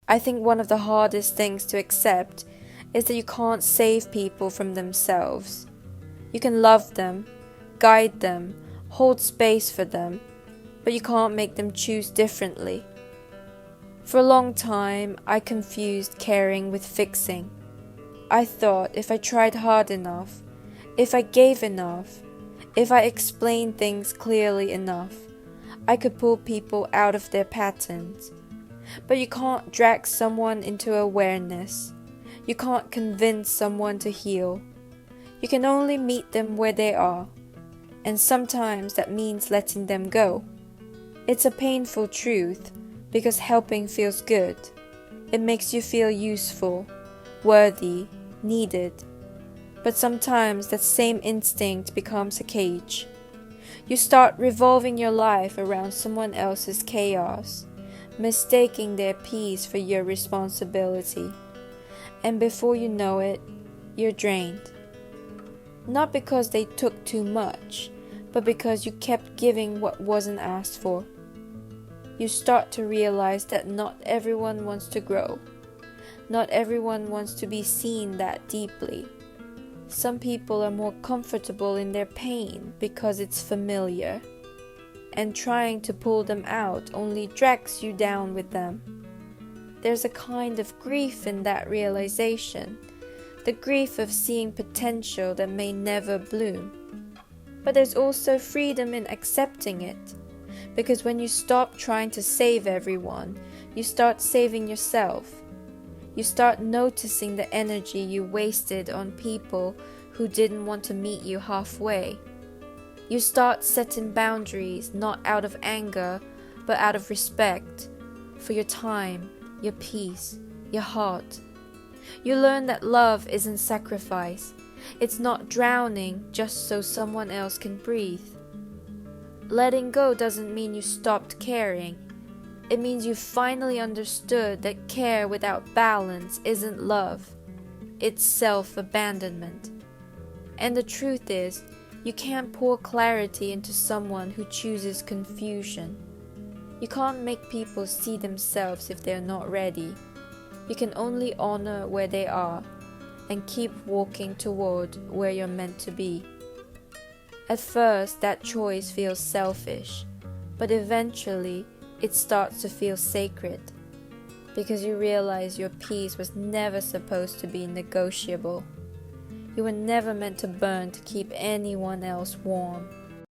I think one of the hardest things to accept is that you can't save people from themselves. You can love them, guide them, hold space for them, but you can't make them choose differently. For a long time, I confused caring with fixing. I thought if I tried hard enough, if I gave enough, if I explained things clearly enough, I could pull people out of their patterns. But you can't drag someone into awareness. You can't convince someone to heal. You can only meet them where they are, and sometimes that means letting them go. It's a painful truth because helping feels good. It makes you feel useful, worthy, needed. But sometimes that same instinct becomes a cage. You start revolving your life around someone else's chaos, mistaking their peace for your responsibility. And before you know it, you're drained. Not because they took too much, but because you kept giving what wasn't asked for. You start to realize that not everyone wants to grow. Not everyone wants to be seen that deeply. Some people are more comfortable in their pain because it's familiar, and trying to pull them out only drags you down with them. There's a kind of grief in that realization, the grief of seeing potential that may never bloom. But there's also freedom in accepting it, because when you stop trying to save everyone, you start saving yourself. You start noticing the energy you wasted on people who didn't want to meet you halfway. You start setting boundaries not out of anger, but out of respect for your time, your peace, your heart. You learn that love isn't sacrifice. It's not drowning just so someone else can breathe. Letting go doesn't mean you stopped caring. It means you finally understood that care without balance isn't love. It's self-abandonment. And the truth is, you can't pour clarity into someone who chooses confusion. You can't make people see themselves if they're not ready. You can only honor where they are and keep walking toward where you're meant to be. At first, that choice feels selfish, but eventually, it starts to feel sacred, because you realize your peace was never supposed to be negotiable. You were never meant to burn to keep anyone else warm.